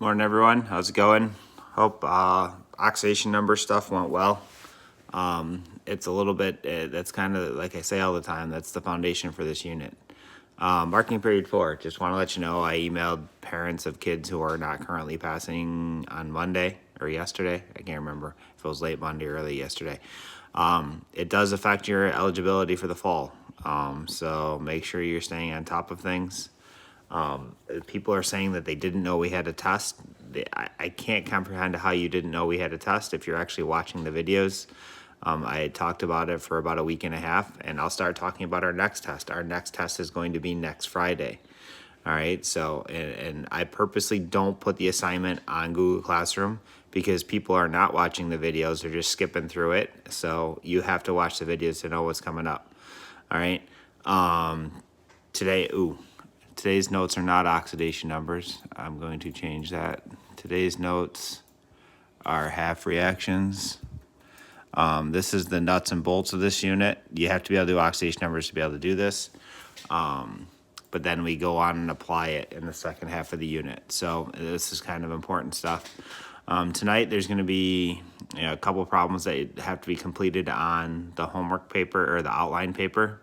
Morning, everyone. How's it going? Hope oxidation number stuff went well. It's a little bit, that's kind of like I say all the time, that's the foundation for this unit. Marking period 4, just want to let you know I emailed parents of kids who are not currently passing on Monday or yesterday. I can't remember if it was late Monday or early yesterday. It does affect your eligibility for the fall. So make sure you're staying on top of things. People are saying that they didn't know we had a test. I can't comprehend how you didn't know we had a test if you're actually watching the videos. I had talked about it for about a week and a half, and I'll start talking about our next test. Our next test is going to be next Friday. All right, so, and I purposely don't put the assignment on Google Classroom because people are not watching the videos, they're just skipping through it. So you have to watch the videos to know what's coming up. All right, today's notes are not oxidation numbers. I'm going to change that. Today's notes are half reactions. This is the nuts and bolts of this unit. You have to be able to do oxidation numbers to be able to do this. But then we go on and apply it in the second half of the unit. So this is kind of important stuff. Tonight there's going to be a couple problems that have to be completed on the homework paper or the outline paper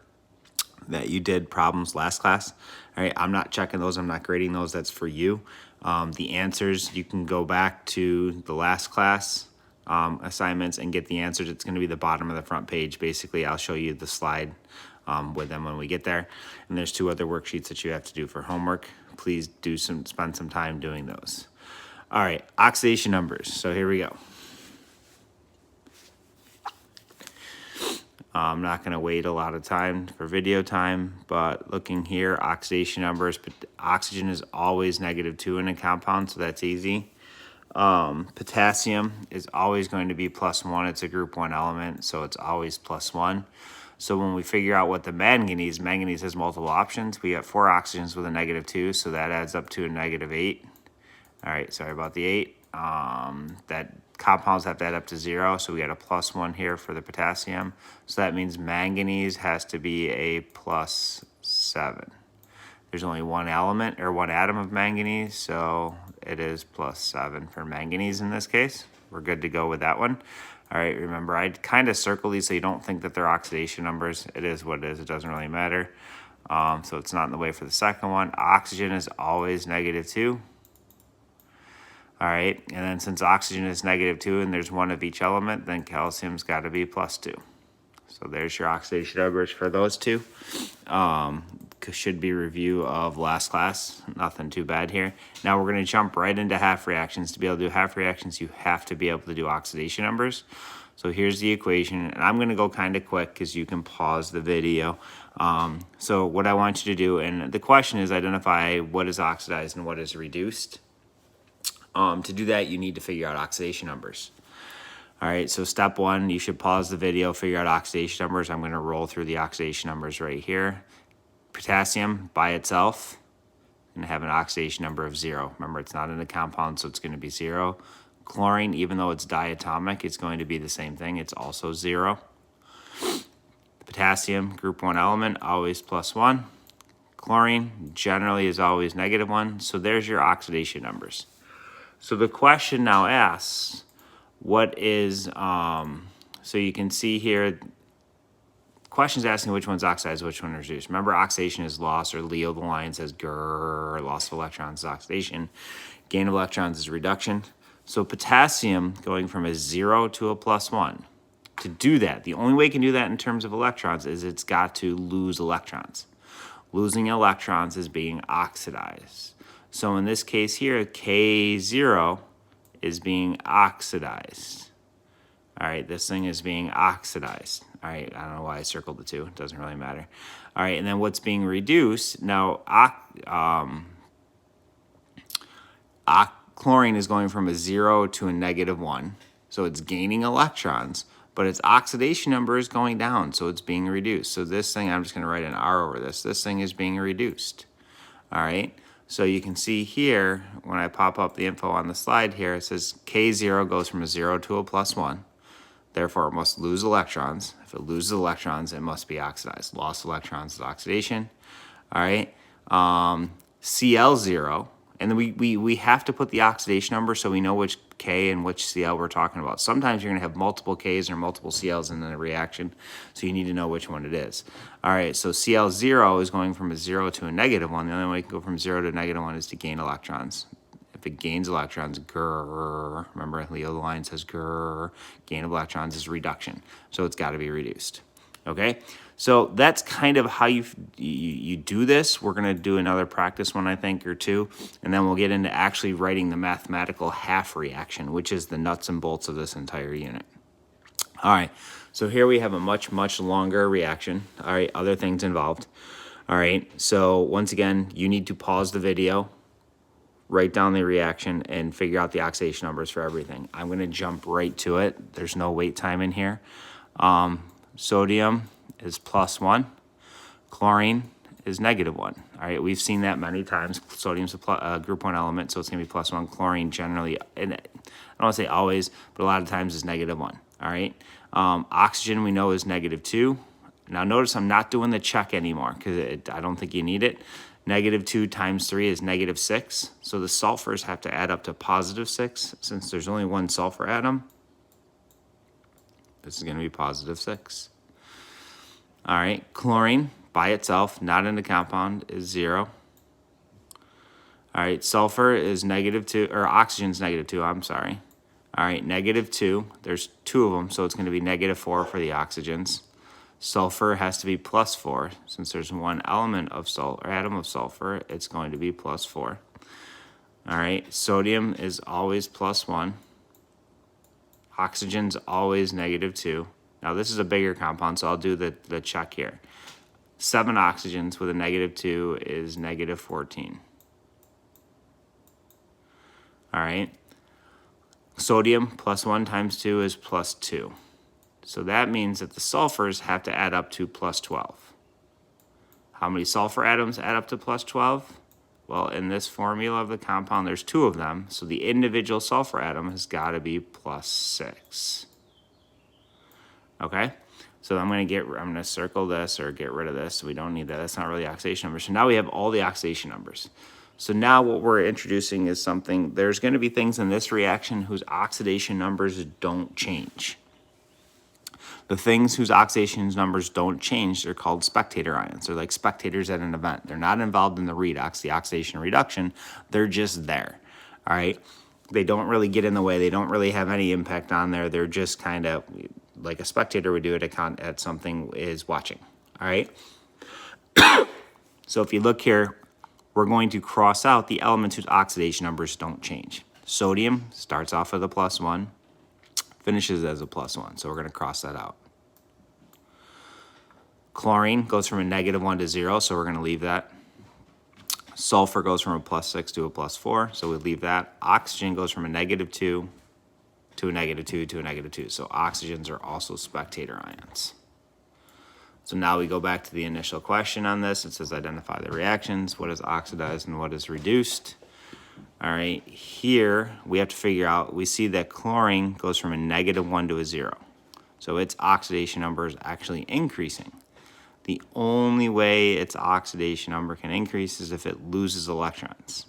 that you did problems last class. All right, I'm not checking those. I'm not grading those. That's for you. The answers, you can go back to the last class assignments and get the answers. It's going to be the bottom of the front page. Basically, I'll show you the slide with them when we get there. And there's 2 other worksheets that you have to do for homework. Please spend some time doing those. All right, oxidation numbers. So here we go. I'm not going to wait a lot of time for video time, but looking here, oxidation numbers, but oxygen is always -2 in a compound, so that's easy. Potassium is always going to be +1. It's a group 1 element, so it's always +1. So when we figure out what the manganese has multiple options. We have 4 oxygens with a -2, so that adds up to a -8. All right, sorry about the 8. That compounds have to add up to 0, so we got a +1 here for the potassium. So that means manganese has to be a +7. There's only 1 element or 1 atom of manganese, so it is +7 for manganese in this case. We're good to go with that one. All right, remember, I kind of circle these so you don't think that they're oxidation numbers. It is what it is. It doesn't really matter. So it's not in the way for the second one. Oxygen is always -2. All right, and then since oxygen is -2 and there's 1 of each element, then calcium's got to be +2. So there's your oxidation numbers for those 2. Should be review of last class. Nothing too bad here. Now we're going to jump right into half reactions. To be able to do half reactions, you have to be able to do oxidation numbers. So here's the equation, and I'm going to go kind of quick because you can pause the video. So what I want you to do, and the question is identify what is oxidized and what is reduced. To do that, you need to figure out oxidation numbers. All right, so step 1, you should pause the video, figure out oxidation numbers. I'm going to roll through the oxidation numbers right here. Potassium by itself and have an oxidation number of 0. Remember, it's not in a compound, so it's going to be 0. Chlorine, even though it's diatomic, it's going to be the same thing. It's also 0. Potassium, group 1 element, always +1. Chlorine generally is always -1. So there's your oxidation numbers. So the question now asks, what is, so you can see here, questions asking which one's oxidized, which one is reduced. Remember, oxidation is loss, or Leo the line says grrr, loss of electrons is oxidation. Gain of electrons is reduction. So potassium going from a 0 to a +1. To do that, the only way it can do that in terms of electrons is it's got to lose electrons. Losing electrons is being oxidized. So in this case here, K0 is being oxidized. All right, this thing is being oxidized. All right, I don't know why I circled the 2. It doesn't really matter. All right, and then what's being reduced? Now, chlorine is going from a 0 to a -1. So it's gaining electrons, but its oxidation number is going down, so it's being reduced. So this thing, I'm just going to write an R over this. This thing is being reduced. All right, so you can see here, when I pop up the info on the slide here, it says K0 goes from a 0 to a +1. Therefore, it must lose electrons. If it loses electrons, it must be oxidized. Lost electrons is oxidation. All right. Cl0 And then we have to put the oxidation number so we know which K and which Cl we're talking about. Sometimes you're going to have multiple Ks or multiple Cls in the reaction, so you need to know which one it is. All right, so Cl0 is going from a 0 to a -1. The only way you can go from 0 to -1 is to gain electrons. If it gains electrons, grrr, remember Leo the line says grrr, gain of electrons is reduction. So it's got to be reduced. Okay, so that's kind of how you do this. We're going to do another practice one, I think, or two, and then we'll get into actually writing the mathematical half reaction, which is the nuts and bolts of this entire unit. All right, so here we have a much, much longer reaction. All right, other things involved. All right, so once again, you need to pause the video, write down the reaction, and figure out the oxidation numbers for everything. I'm going to jump right to it. There's no wait time in here. Sodium is +1. Chlorine is -1. All right, we've seen that many times. Sodium's a group 1 element, so it's going to be +1. Chlorine generally, and I don't want to say always, but a lot of times is -1. All right, oxygen we know is -2. Now notice I'm not doing the check anymore because I don't think you need it. -2 times 3 is -6. So the sulfurs have to add up to +6. Since there's only one sulfur atom, this is going to be +6. All right, chlorine by itself, not in the compound, is 0. All right, sulfur is -2, or oxygen is -2, I'm sorry. All right, -2, there's 2 of them, so it's going to be -4 for the oxygens. Sulfur has to be +4. Since there's one element of sulfur, or atom of sulfur, it's going to be +4. All right, sodium is always +1. Oxygen's always -2. Now this is a bigger compound, so I'll do the check here. 7 oxygens with a -2 is -14. All right. Sodium +1 times 2 is +2. So that means that the sulfurs have to add up to +12. How many sulfur atoms add up to +12? Well, in this formula of the compound, there's 2 of them, so the individual sulfur atom has got to be +6. Okay, so I'm going to circle this or get rid of this. We don't need that. That's not really oxidation numbers. So now we have all the oxidation numbers. So now what we're introducing is something. There's going to be things in this reaction whose oxidation numbers don't change. The things whose oxidation numbers don't change, they're called spectator ions. They're like spectators at an event. They're not involved in the redox, the oxidation and reduction. They're just there. All right. They don't really get in the way. They don't really have any impact on there. They're just kind of like a spectator would do it at something is watching. All right. So if you look here, we're going to cross out the elements whose oxidation numbers don't change. Sodium starts off with a +1, finishes as a +1. So we're going to cross that out. Chlorine goes from a -1 to 0, so we're going to leave that. Sulfur goes from a +6 to a +4, so we leave that. Oxygen goes from a -2 to a -2 to a -2. So oxygens are also spectator ions. So now we go back to the initial question on this. It says identify the reactions. What is oxidized and what is reduced? All right, here we have to figure out, we see that chlorine goes from a -1 to a 0. So its oxidation number is actually increasing. The only way its oxidation number can increase is if it loses electrons.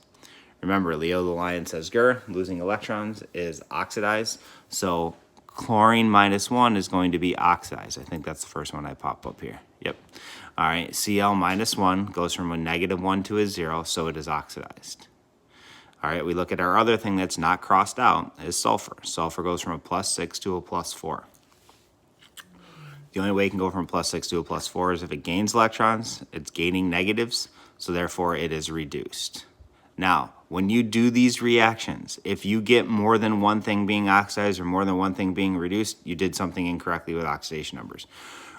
Remember, Leo the lion says grr, losing electrons is oxidized. So chlorine -1 is going to be oxidized. I think that's the first one I pop up here. Yep. All right, Cl -1 goes from a -1 to a 0, so it is oxidized. All right, we look at our other thing that's not crossed out is sulfur. Sulfur goes from a +6 to a +4. The only way it can go from a +6 to a +4 is if it gains electrons, it's gaining negatives, so therefore it is reduced. Now, when you do these reactions, if you get more than one thing being oxidized or more than one thing being reduced, you did something incorrectly with oxidation numbers.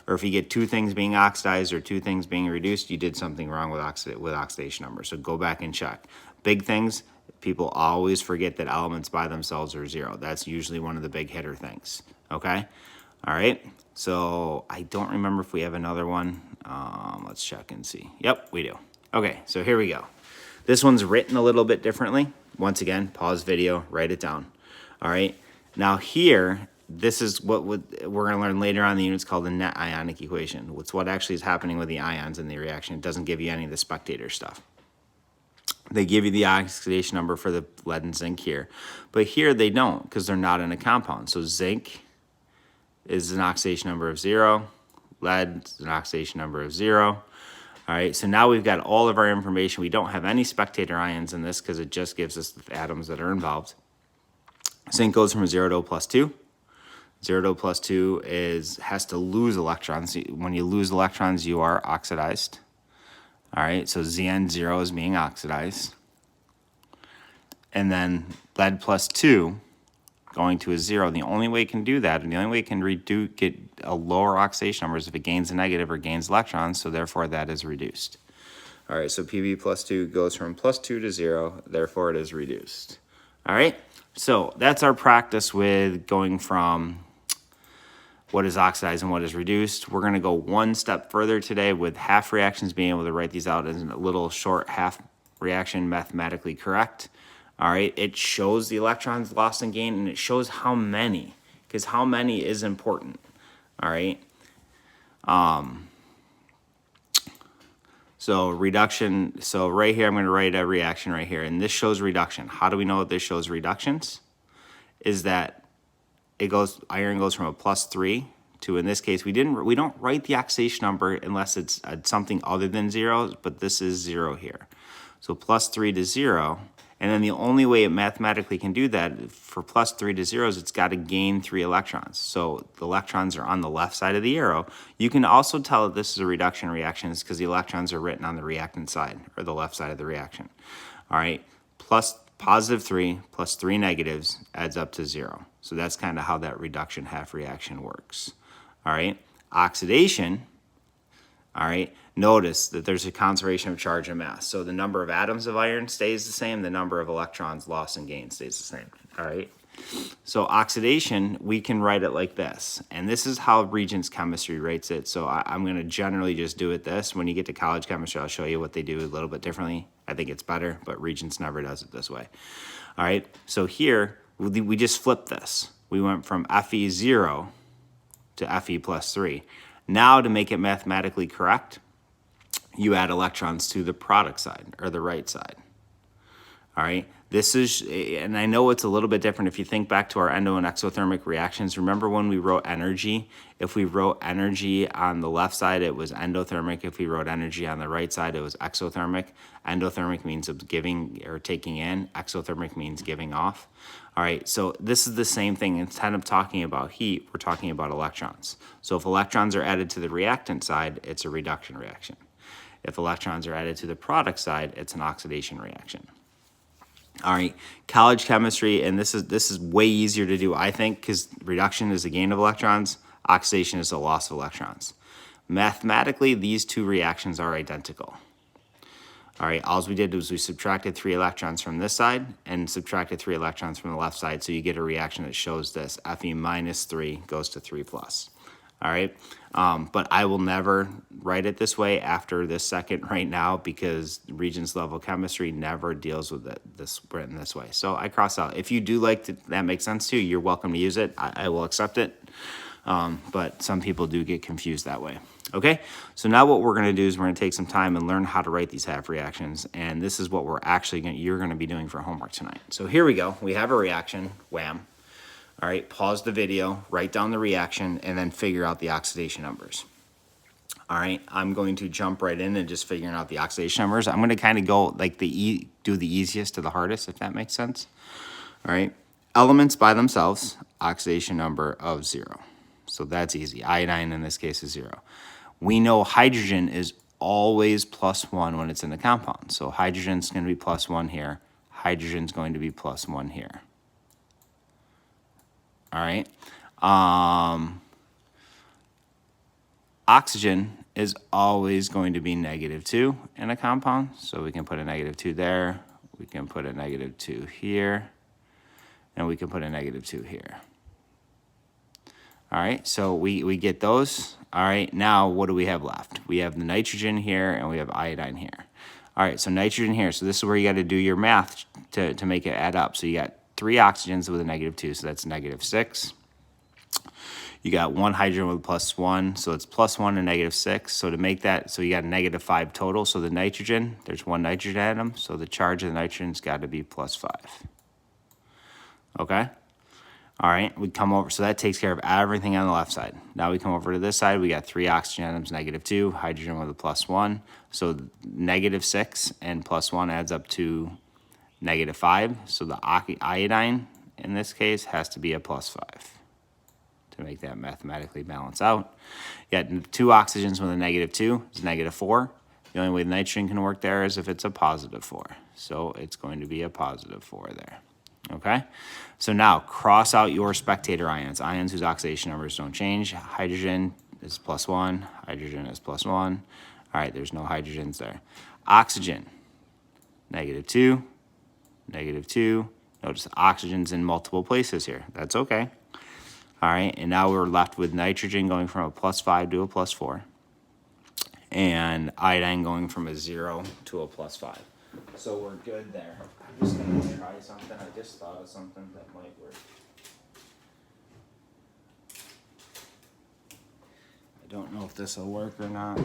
Or if you get 2 things being oxidized or 2 things being reduced, you did something wrong with oxidation numbers. So go back and check. Big things, people always forget that elements by themselves are 0. That's usually one of the big hitter things, okay? All right, so I don't remember if we have another one. Let's check and see. Yep, we do. Okay, so here we go. This one's written a little bit differently. Once again, pause video, write it down. All right, now here, this is what we're going to learn later on in the unit. It's called the net ionic equation. It's what actually is happening with the ions in the reaction. It doesn't give you any of the spectator stuff. They give you the oxidation number for the lead and zinc here. But here they don't because they're not in a compound. So zinc is an oxidation number of 0. Lead is an oxidation number of 0. All right, so now we've got all of our information. We don't have any spectator ions in this because it just gives us the atoms that are involved. Zinc goes from 0 to a +2. 0 to a +2 has to lose electrons. When you lose electrons, you are oxidized. All right, so Zn0 is being oxidized. And then lead +2 going to a 0. The only way it can do that, and the only way it can get a lower oxidation number is if it gains a negative or gains electrons, so therefore that is reduced. All right, so Pb +2 goes from +2 to 0, therefore it is reduced. All right, so that's our practice with going from what is oxidized and what is reduced. We're going to go one step further today with half reactions, being able to write these out as a little short half reaction mathematically correct. All right, it shows the electrons lost and gained, and it shows how many, because how many is important. All right. So reduction, so right here I'm going to write a reaction right here, and this shows reduction. How do we know that this shows reductions? Is that iron goes from a +3 to, in this case, we don't write the oxidation number unless it's something other than 0, but this is 0 here. So +3 to 0, and then the only way it mathematically can do that for +3 to 0 is it's got to gain 3 electrons. So the electrons are on the left side of the arrow. You can also tell that this is a reduction reaction because the electrons are written on the reactant side, or the left side of the reaction. All right, +3 plus 3 negatives adds up to 0. So that's kind of how that reduction half reaction works. All right, oxidation, all right, notice that there's a conservation of charge and mass. So the number of atoms of iron stays the same, the number of electrons lost and gained stays the same. All right, so oxidation, we can write it like this. And this is how Regents chemistry writes it. So I'm going to generally just do it this. When you get to college chemistry, I'll show you what they do a little bit differently. I think it's better, but Regents never does it this way. All right, so here, we just flipped this. We went from Fe0 to Fe +3. Now, to make it mathematically correct, you add electrons to the product side, or the right side. All right, this is, and I know it's a little bit different if you think back to our endo and exothermic reactions. Remember when we wrote energy? If we wrote energy on the left side, it was endothermic. If we wrote energy on the right side, it was exothermic. Endothermic means giving or taking in. Exothermic means giving off. All right, so this is the same thing. Instead of talking about heat, we're talking about electrons. So if electrons are added to the reactant side, it's a reduction reaction. If electrons are added to the product side, it's an oxidation reaction. All right, college chemistry, and this is way easier to do, I think, because reduction is a gain of electrons, oxidation is a loss of electrons. Mathematically, these two reactions are identical. All right, all we did was we subtracted 3 electrons from this side and subtracted 3 electrons from the left side, so you get a reaction that shows this. Fe -3 goes to 3+. All right, but I will never write it this way after this second right now because Regents level chemistry never deals with this written this way. So I cross out. If you do like that makes sense to you, you're welcome to use it. I will accept it, but some people do get confused that way. Okay, so now what we're going to do is we're going to take some time and learn how to write these half reactions, and this is what you're going to be doing for homework tonight. So here we go. We have a reaction, wham. All right, pause the video, write down the reaction, and then figure out the oxidation numbers. All right, I'm going to jump right in and just figuring out the oxidation numbers. I'm going to kind of go like do the easiest to the hardest, if that makes sense. All right, elements by themselves, oxidation number of 0. So that's easy. Iodine in this case is 0. We know hydrogen is always +1 when it's in the compound. So hydrogen's going to be +1 here. Hydrogen's going to be +1 here. All right. Oxygen is always going to be -2 in a compound. So we can put a -2 there. We can put a -2 here. And we can put a -2 here. All right, so we get those. All right, now what do we have left? We have the nitrogen here and we have iodine here. All right, so nitrogen here. So this is where you got to do your math to make it add up. So you got 3 oxygens with a -2, so that's -6. You got one hydrogen with +1, so it's +1 and -6. So to make that, so you got a -5 total. So the nitrogen, there's one nitrogen atom, so the charge of the nitrogen's got to be +5. Okay? All right, we come over, so that takes care of everything on the left side. Now we come over to this side, we got 3 oxygen atoms, -2, hydrogen with a +1. So -6 and +1 adds up to -5. So the iodine, in this case, has to be a +5 to make that mathematically balance out. You got 2 oxygens with a -2, it's -4. The only way the nitrogen can work there is if it's a +4. So it's going to be a +4 there. Okay, so now cross out your spectator ions, ions whose oxidation numbers don't change. Hydrogen is +1, hydrogen is +1. All right, there's no hydrogens there. Oxygen, -2, -2. Notice oxygen's in multiple places here. That's okay. All right, and now we're left with nitrogen going from a +5 to a +4, and iodine going from a 0 to a +5. So we're good there. I'm just going to try something. I just thought of something that might work. I don't know if this will work or not.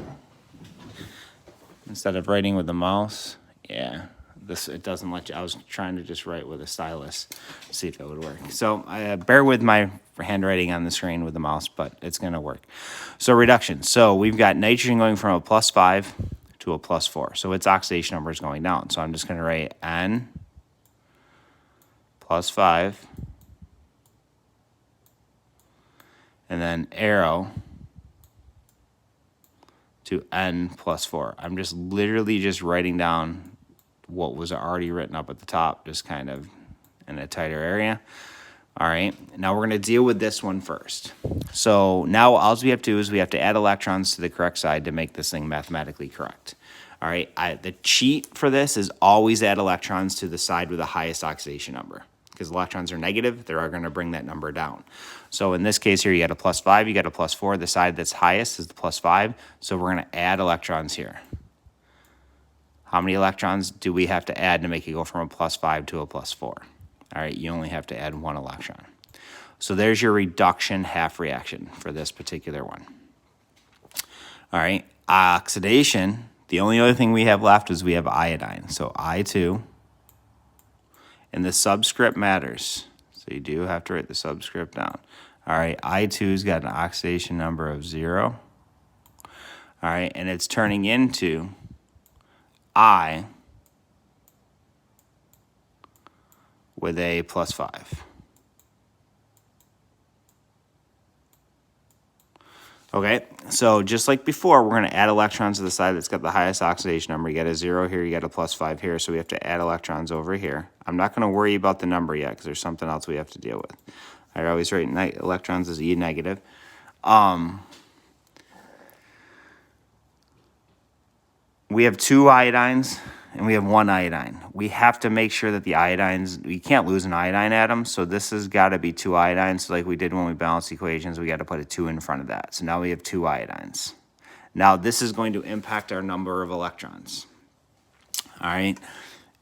Instead of writing with the mouse, yeah, it doesn't let you. I was trying to just write with a stylus, see if it would work. So bear with my handwriting on the screen with the mouse, but it's going to work. So reduction. So we've got nitrogen going from a +5 to a +4. So its oxidation number is going down. So I'm just going to write N +5, and then arrow to N +4. I'm just literally just writing down what was already written up at the top, just kind of in a tighter area. All right, now we're going to deal with this one first. So now all we have to do is we have to add electrons to the correct side to make this thing mathematically correct. All right, the cheat for this is always add electrons to the side with the highest oxidation number, because electrons are negative, they're going to bring that number down. So in this case here, you got a +5, you got a +4. The side that's highest is the +5, so we're going to add electrons here. How many electrons do we have to add to make it go from a +5 to a +4? All right, you only have to add 1 electron. So there's your reduction half reaction for this particular one. All right, oxidation, the only other thing we have left is we have iodine. So I2, and the subscript matters. So you do have to write the subscript down. All right, I2's got an oxidation number of 0. All right, and it's turning into I with a +5. Okay, so just like before, we're going to add electrons to the side that's got the highest oxidation number. You got a 0 here, you got a +5 here, so we have to add electrons over here. I'm not going to worry about the number yet because there's something else we have to deal with. I always write electrons as E negative. We have 2 iodines and we have 1 iodine. We have to make sure that the iodines, we can't lose an iodine atom, so this has got to be 2 iodines. So like we did when we balanced equations, we got to put a 2 in front of that. So now we have 2 iodines. Now this is going to impact our number of electrons. All right.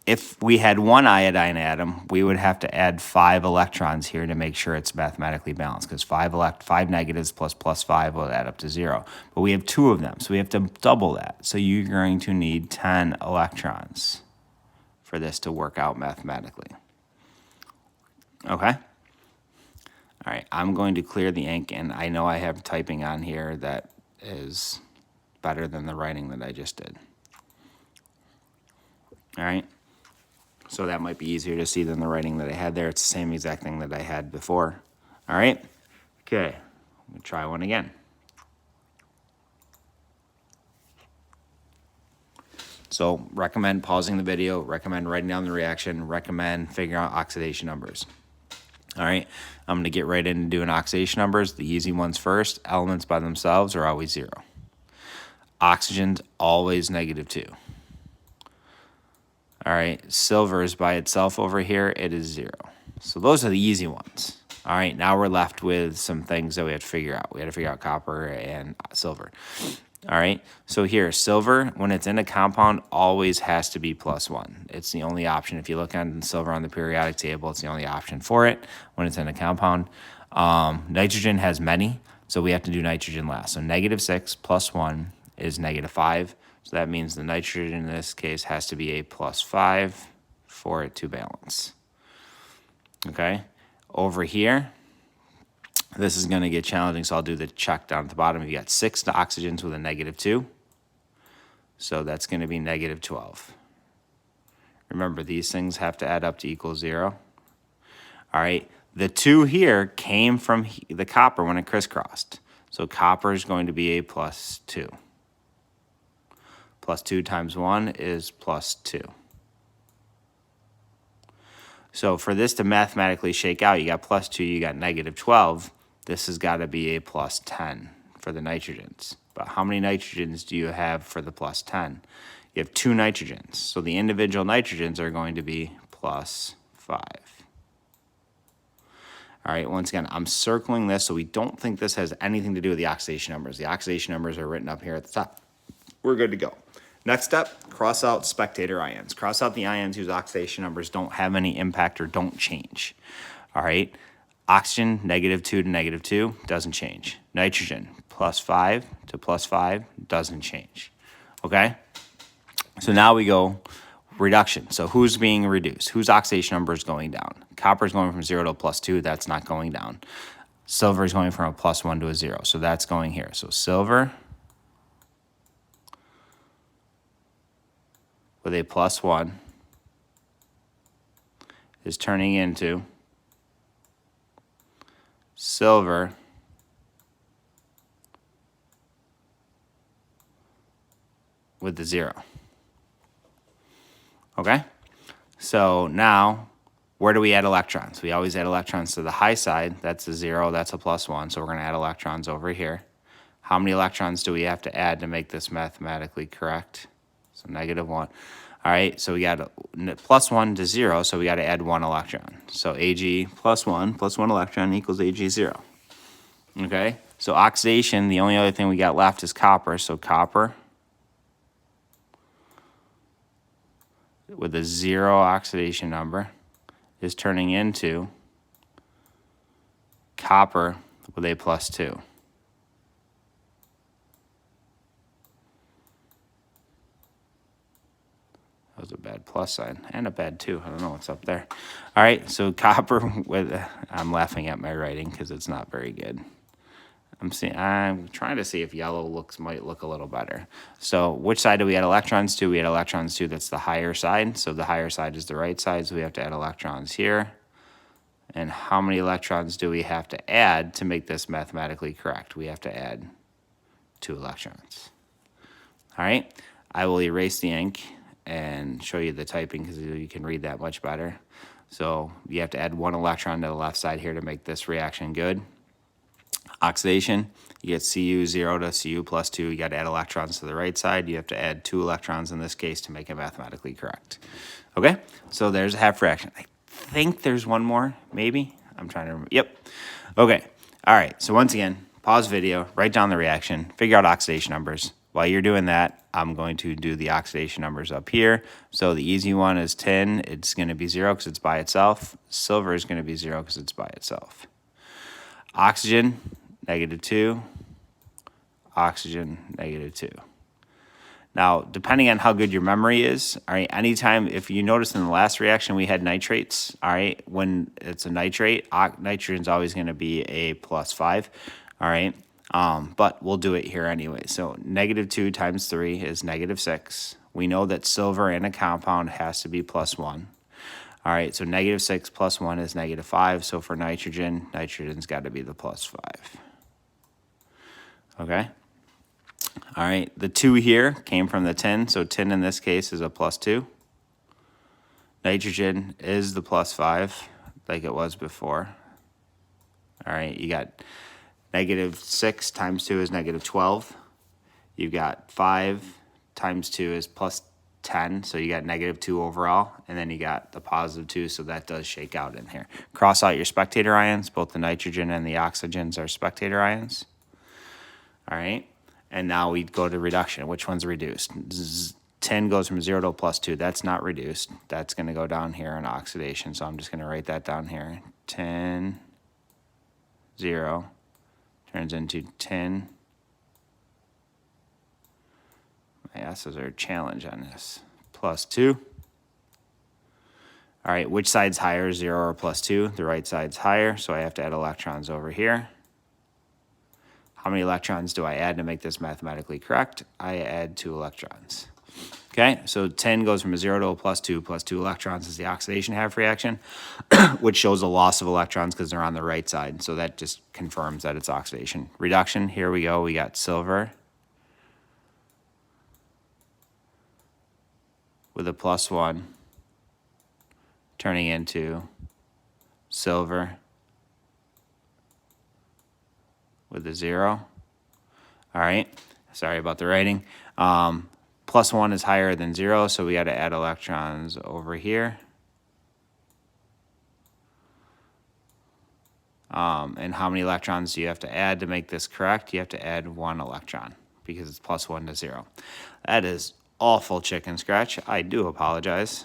If we had 1 iodine atom, we would have to add 5 electrons here to make sure it's mathematically balanced, because 5 negatives plus +5 will add up to 0. But we have 2 of them, so we have to double that. So you're going to need 10 electrons for this to work out mathematically. Okay? All right, I'm going to clear the ink, and I know I have typing on here that is better than the writing that I just did. All right? So that might be easier to see than the writing that I had there. It's the same exact thing that I had before. All right? Okay. We'll try one again. So recommend pausing the video, recommend writing down the reaction, recommend figuring out oxidation numbers. All right? I'm going to get right into doing oxidation numbers. The easy ones first. Elements by themselves are always 0. Oxygen's always -2. All right, silver is by itself over here, it is 0. So those are the easy ones. All right, now we're left with some things that we have to figure out. We have to figure out copper and silver. All right, so here, silver, when it's in a compound, always has to be +1. It's the only option. If you look on silver on the periodic table, it's the only option for it when it's in a compound. Nitrogen has many, so we have to do nitrogen last. So -6 plus 1 is -5. So that means the nitrogen in this case has to be a +5 for it to balance. Okay? Over here, this is going to get challenging, so I'll do the check down at the bottom. You got 6 oxygens with a -2. So that's going to be -12. Remember, these things have to add up to equal 0. All right. The 2 here came from the copper when it crisscrossed. So copper is going to be a +2. +2 times 1 is +2. So for this to mathematically shake out, you got +2, you got -12. This has got to be a +10 for the nitrogens. But how many nitrogens do you have for the +10? You have 2 nitrogens. So the individual nitrogens are going to be +5. All right, once again, I'm circling this so we don't think this has anything to do with the oxidation numbers. The oxidation numbers are written up here at the top. We're good to go. Next step, cross out spectator ions. Cross out the ions whose oxidation numbers don't have any impact or don't change. All right, oxygen, -2 to -2, doesn't change. Nitrogen, +5 to +5, doesn't change. Okay, so now we go reduction. So who's being reduced? Whose oxidation number is going down? Copper is going from 0 to +2. That's not going down. Silver is going from a +1 to a 0. So that's going here. So silver with a +1 is turning into silver with the 0. Okay? So now, where do we add electrons? We always add electrons to the high side. That's a 0, that's a +1. So we're going to add electrons over here. How many electrons do we have to add to make this mathematically correct? So -1. All right, so we got +1 to 0, so we got to add 1 electron. So Ag plus 1 electron equals Ag 0. Okay, so oxidation, the only other thing we got left is copper. So copper with a 0 oxidation number is turning into copper with a +2. That was a bad plus sign and a bad 2. I don't know what's up there. All right, so copper with, I'm laughing at my writing because it's not very good. I'm trying to see if yellow might look a little better. So which side do we add electrons to? We add electrons to, that's the higher side. So the higher side is the right side, so we have to add electrons here. And how many electrons do we have to add to make this mathematically correct? We have to add 2 electrons. All right, I will erase the ink and show you the typing because you can read that much better. So you have to add 1 electron to the left side here to make this reaction good. Oxidation, you get Cu 0 to Cu plus 2. You got to add electrons to the right side. You have to add 2 electrons in this case to make it mathematically correct. Okay, so there's a half reaction. I think there's one more, maybe. I'm trying to remember. Yep. Okay. All right. So once again, pause video, write down the reaction, figure out oxidation numbers. While you're doing that, I'm going to do the oxidation numbers up here. So the easy one is tin. It's going to be 0 because it's by itself. Silver is going to be 0 because it's by itself. Oxygen, -2. Oxygen, -2. Now, depending on how good your memory is, all right, anytime, if you notice in the last reaction we had nitrates, all right, when it's a nitrate, nitrogen's always going to be a +5, all right, but we'll do it here anyway. So -2 times 3 is -6. We know that silver in a compound has to be +1. All right, so -6 plus 1 is -5. So for nitrogen, nitrogen's got to be the +5. Okay. All right, the 2 here came from the tin. So tin in this case is a +2. Nitrogen is the +5 like it was before. All right, you got -6 times 2 is -12. You've got 5 times 2 is +10, so you got -2 overall, and then you got the +2, so that does shake out in here. Cross out your spectator ions. Both the nitrogen and the oxygens are spectator ions. All right, and now we go to reduction. Which one's reduced? 10 goes from 0 to +2. That's not reduced. That's going to go down here in oxidation, so I'm just going to write that down here. 10 0 turns into 10. My S's are a challenge on this. Plus 2. All right, which side's higher, 0 or plus 2? The right side's higher, so I have to add electrons over here. How many electrons do I add to make this mathematically correct? I add 2 electrons. Okay, so 10 goes from a 0 to a plus 2 electrons is the oxidation half reaction, which shows a loss of electrons because they're on the right side. So that just confirms that it's oxidation. Reduction, here we go. We got silver with a plus 1 turning into silver with a 0. All right, sorry about the writing. Plus 1 is higher than 0, so we got to add electrons over here. And how many electrons do you have to add to make this correct? You have to add 1 electron because it's plus 1 to 0. That is awful chicken scratch. I do apologize.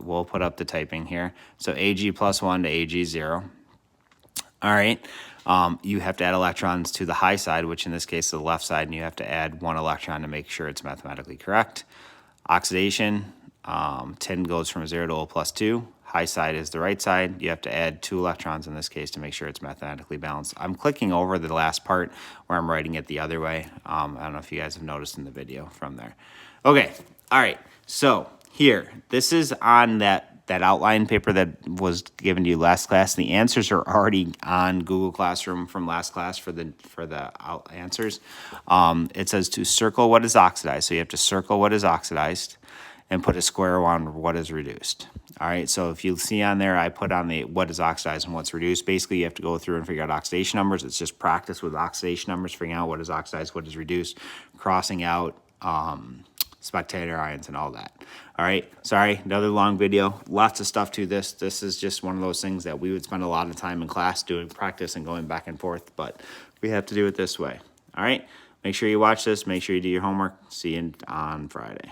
We'll put up the typing here. So Ag plus 1 to Ag 0. All right. You have to add electrons to the high side, which in this case is the left side, and you have to add 1 electron to make sure it's mathematically correct. Oxidation, 10 goes from a 0 to a plus 2. High side is the right side. You have to add 2 electrons in this case to make sure it's mathematically balanced. I'm clicking over the last part where I'm writing it the other way. I don't know if you guys have noticed in the video from there. Okay, all right, so here, this is on that outline paper that was given to you last class. The answers are already on Google Classroom from last class for the answers. It says to circle what is oxidized. So you have to circle what is oxidized and put a square on what is reduced. All right, so if you see on there, I put on the what is oxidized and what's reduced. Basically, you have to go through and figure out oxidation numbers. It's just practice with oxidation numbers, figuring out what is oxidized, what is reduced, crossing out spectator ions and all that. All right, sorry, another long video. Lots of stuff to this. This is just one of those things that we would spend a lot of time in class doing practice and going back and forth, but we have to do it this way. All right, make sure you watch this. Make sure you do your homework. See you on Friday.